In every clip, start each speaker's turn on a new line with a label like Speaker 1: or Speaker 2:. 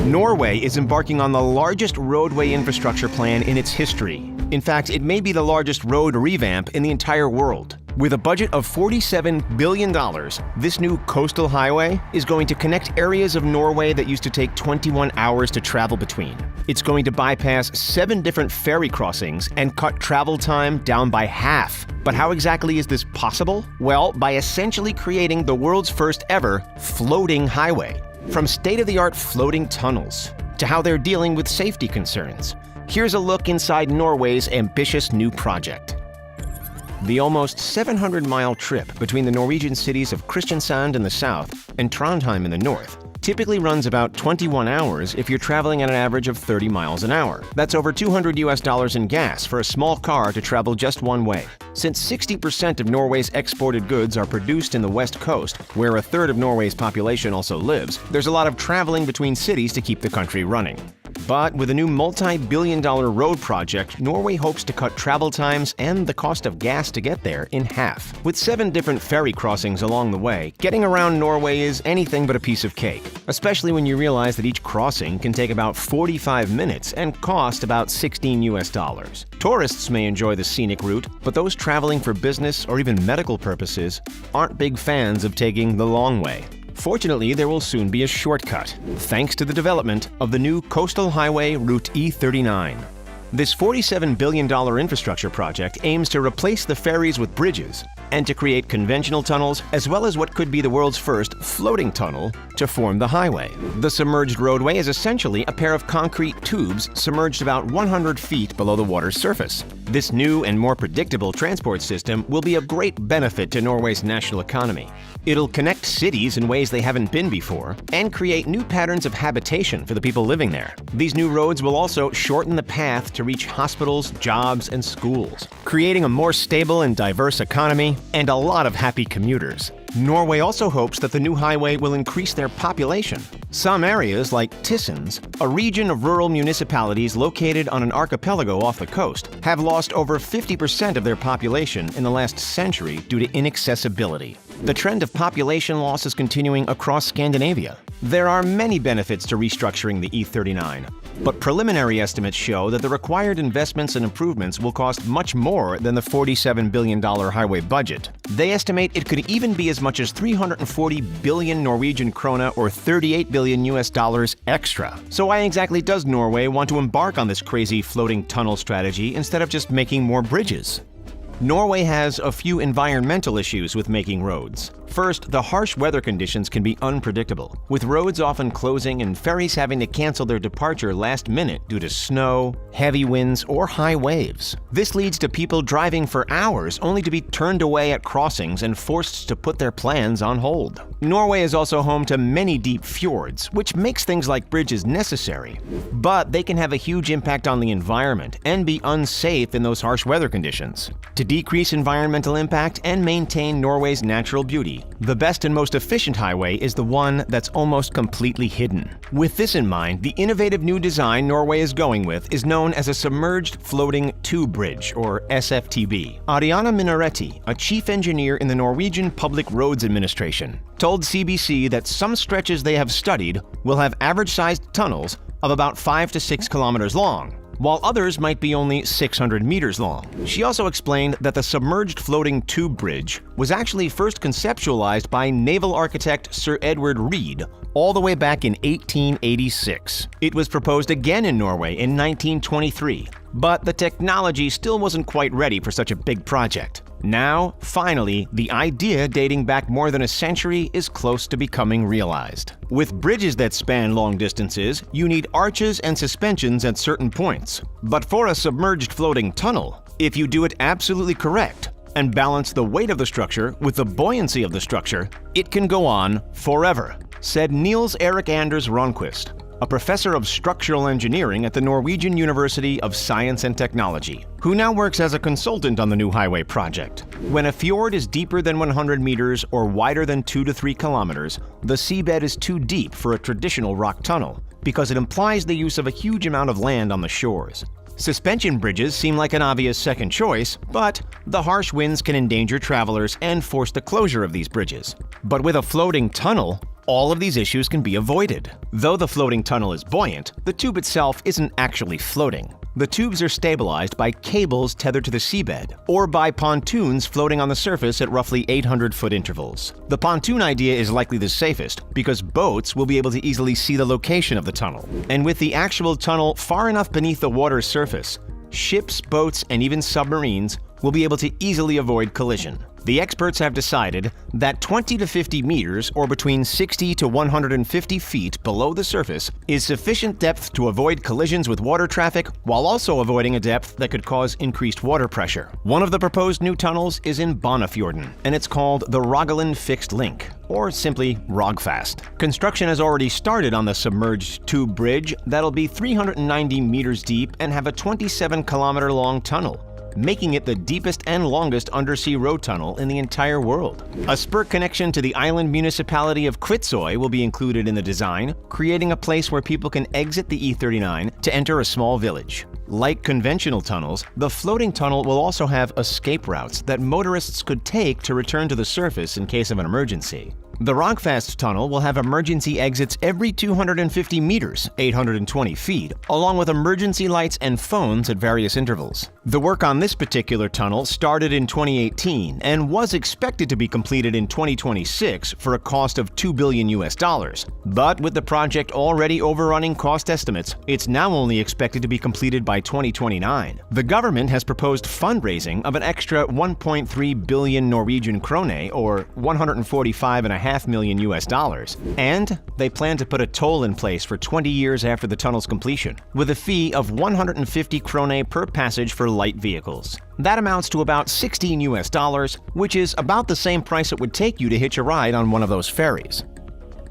Speaker 1: Norway is embarking on the largest roadway infrastructure plan in its history. In fact, it may be the largest road revamp in the entire world. With a budget of $47 billion, this new coastal highway is going to connect areas of Norway that used to take 21 hours to travel between. It's going to bypass 7 different ferry crossings and cut travel time down by half. But how exactly is this possible? Well, by essentially creating the world's first ever floating highway. From state-of-the-art floating tunnels to how they're dealing with safety concerns. Here's a look inside Norway's ambitious new project. The almost 700-mile trip between the Norwegian cities of Kristiansand in the south and Trondheim in the north typically runs about 21 hours if you're traveling at an average of 30 miles an hour. That's over $200 in gas for a small car to travel just one way. Since 60% of Norway's exported goods are produced in the west coast, where a third of Norway's population also lives, there's a lot of traveling between cities to keep the country running. But with a new multi-billion-dollar road project, Norway hopes to cut travel times and the cost of gas to get there in half. With 7 different ferry crossings along the way, getting around Norway is anything but a piece of cake, especially when you realize that each crossing can take about 45 minutes and cost about $16. Tourists may enjoy the scenic route, but those traveling for business or even medical purposes aren't big fans of taking the long way. Fortunately, there will soon be a shortcut, thanks to the development of the new Coastal Highway Route E39. This $47 billion infrastructure project aims to replace the ferries with bridges and to create conventional tunnels as well as what could be the world's first floating tunnel to form the highway. The submerged roadway is essentially a pair of concrete tubes submerged about 100 feet below the water's surface. This new and more predictable transport system will be a great benefit to Norway's national economy. It'll connect cities in ways they haven't been before and create new patterns of habitation for the people living there. These new roads will also shorten the path to reach hospitals, jobs, and schools, creating a more stable and diverse economy and a lot of happy commuters. Norway also hopes that the new highway will increase their population. Some areas, like Tysons, a region of rural municipalities located on an archipelago off the coast, have lost over 50% of their population in the last century due to inaccessibility. The trend of population loss is continuing across Scandinavia. There are many benefits to restructuring the E39, but preliminary estimates show that the required investments and improvements will cost much more than the $47 billion highway budget. They estimate it could even be as much as 340 billion Norwegian krone or $38 billion extra. So why exactly does Norway want to embark on this crazy floating tunnel strategy instead of just making more bridges? Norway has a few environmental issues with making roads. First, the harsh weather conditions can be unpredictable, with roads often closing and ferries having to cancel their departure last minute due to snow, heavy winds, or high waves. This leads to people driving for hours only to be turned away at crossings and forced to put their plans on hold. Norway is also home to many deep fjords, which makes things like bridges necessary. But they can have a huge impact on the environment and be unsafe in those harsh weather conditions. To decrease environmental impact and maintain Norway's natural beauty, the best and most efficient highway is the one that's almost completely hidden. With this in mind, the innovative new design Norway is going with is known as a Submerged Floating Tube Bridge, or SFTB. Ariana Minaretti, a chief engineer in the Norwegian Public Roads Administration, told CBC that some stretches they have studied will have average-sized tunnels of about 5 to 6 kilometers long, while others might be only 600 meters long. She also explained that the Submerged Floating Tube Bridge was actually first conceptualized by naval architect Sir Edward Reed all the way back in 1886. It was proposed again in Norway in 1923, but the technology still wasn't quite ready for such a big project. Now, finally, the idea dating back more than a century is close to becoming realized. With bridges that span long distances, you need arches and suspensions at certain points. But for a submerged floating tunnel, if you do it absolutely correct and balance the weight of the structure with the buoyancy of the structure, it can go on forever, said Niels Erik Anders Ronquist, a professor of structural engineering at the Norwegian University of Science and Technology, who now works as a consultant on the new highway project. When a fjord is deeper than 100 meters or wider than 2 to 3 kilometers, the seabed is too deep for a traditional rock tunnel because it implies the use of a huge amount of land on the shores. Suspension bridges seem like an obvious second choice, but the harsh winds can endanger travelers and force the closure of these bridges. But with a floating tunnel, all of these issues can be avoided. Though the floating tunnel is buoyant, the tube itself isn't actually floating. The tubes are stabilized by cables tethered to the seabed, or by pontoons floating on the surface at roughly 800-foot intervals. The pontoon idea is likely the safest because boats will be able to easily see the location of the tunnel. And with the actual tunnel far enough beneath the water's surface, ships, boats, and even submarines will be able to easily avoid collision. The experts have decided that 20 to 50 meters, or between 60 to 150 feet below the surface, is sufficient depth to avoid collisions with water traffic while also avoiding a depth that could cause increased water pressure. One of the proposed new tunnels is in Bonnefjorden, and it's called the Rogaland Fixed Link, or simply Rogfast. Construction has already started on the Submerged Tube Bridge that'll be 390 meters deep and have a 27-kilometer-long tunnel, making it the deepest and longest undersea road tunnel in the entire world. A spur connection to the island municipality of Kvitsøy will be included in the design, creating a place where people can exit the E39 to enter a small village. Like conventional tunnels, the floating tunnel will also have escape routes that motorists could take to return to the surface in case of an emergency. The Rogfast tunnel will have emergency exits every 250 meters, 820 feet, along with emergency lights and phones at various intervals. The work on this particular tunnel started in 2018 and was expected to be completed in 2026 for a cost of $2 billion. But with the project already overrunning cost estimates, it's now only expected to be completed by 2029. The government has proposed fundraising of an extra 1.3 billion Norwegian krone, or $145.5 million, and they plan to put a toll in place for 20 years after the tunnel's completion, with a fee of 150 krone per passage for light vehicles. That amounts to about $16, which is about the same price it would take you to hitch a ride on one of those ferries.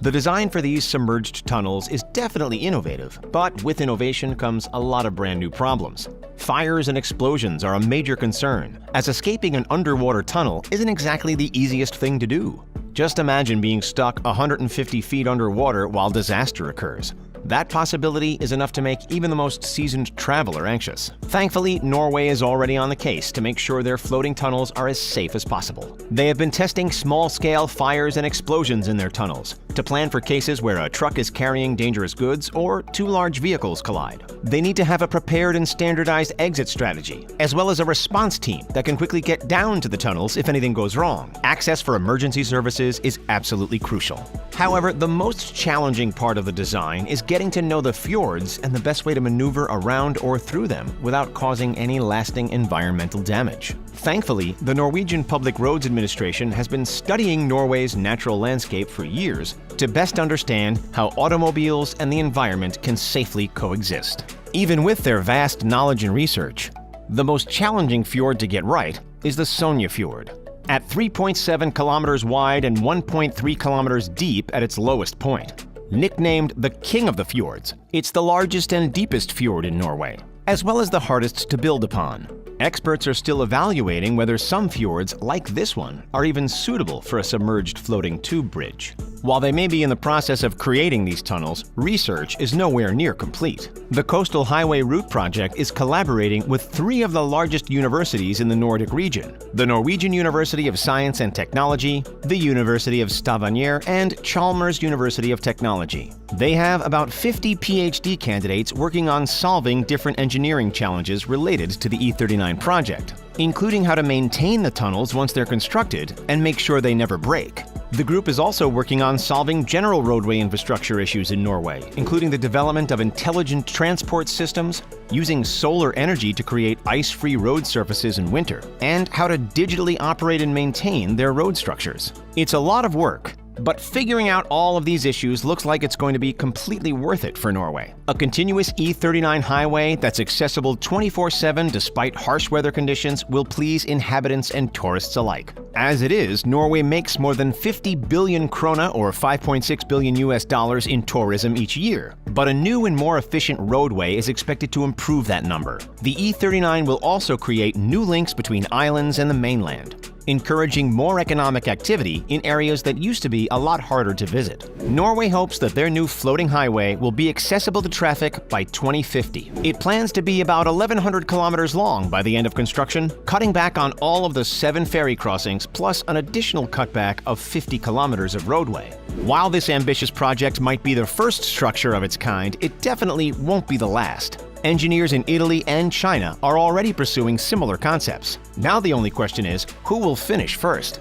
Speaker 1: The design for these submerged tunnels is definitely innovative, but with innovation comes a lot of brand new problems. Fires and explosions are a major concern, as escaping an underwater tunnel isn't exactly the easiest thing to do. Just imagine being stuck 150 feet underwater while disaster occurs. That possibility is enough to make even the most seasoned traveler anxious. Thankfully, Norway is already on the case to make sure their floating tunnels are as safe as possible. They have been testing small-scale fires and explosions in their tunnels to plan for cases where a truck is carrying dangerous goods or two large vehicles collide. They need to have a prepared and standardized exit strategy, as well as a response team that can quickly get down to the tunnels if anything goes wrong. Access for emergency services is absolutely crucial. However, the most challenging part of the design is getting to know the fjords and the best way to maneuver around or through them without causing any lasting environmental damage. Thankfully, the Norwegian Public Roads Administration has been studying Norway's natural landscape for years to best understand how automobiles and the environment can safely coexist. Even with their vast knowledge and research, the most challenging fjord to get right is the Sonja Fjord. At 3.7 kilometers wide and 1.3 kilometers deep at its lowest point. Nicknamed the King of the Fjords, it's the largest and deepest fjord in Norway, as well as the hardest to build upon. Experts are still evaluating whether some fjords, like this one, are even suitable for a submerged floating tube bridge. While they may be in the process of creating these tunnels, research is nowhere near complete. The Coastal Highway Route project is collaborating with 3 of the largest universities in the Nordic region: the Norwegian University of Science and Technology, the University of Stavanger, and Chalmers University of Technology. They have about 50 PhD candidates working on solving different engineering challenges related to the E39 project, including how to maintain the tunnels once they're constructed and make sure they never break. The group is also working on solving general roadway infrastructure issues in Norway, including the development of intelligent transport systems, using solar energy to create ice-free road surfaces in winter, and how to digitally operate and maintain their road structures. It's a lot of work, but figuring out all of these issues looks like it's going to be completely worth it for Norway. A continuous E39 highway that's accessible 24/7 despite harsh weather conditions will please inhabitants and tourists alike. As it is, Norway makes more than 50 billion krona, or $5.6 billion in tourism each year. But a new and more efficient roadway is expected to improve that number. The E39 will also create new links between islands and the mainland. encouraging more economic activity in areas that used to be a lot harder to visit. Norway hopes that their new floating highway will be accessible to traffic by 2050. It plans to be about 1,100 kilometers long by the end of construction, cutting back on all of the 7 ferry crossings plus an additional cutback of 50 kilometers of roadway. While this ambitious project might be the first structure of its kind, it definitely won't be the last. Engineers in Italy and China are already pursuing similar concepts. Now the only question is, who will finish first?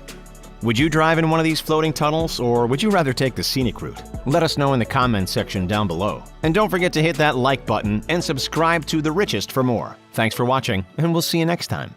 Speaker 1: Would you drive in one of these floating tunnels, or would you rather take the scenic route? Let us know in the comments section down below. And don't forget to hit that like button and subscribe to The Richest for more. Thanks for watching, and we'll see you next time.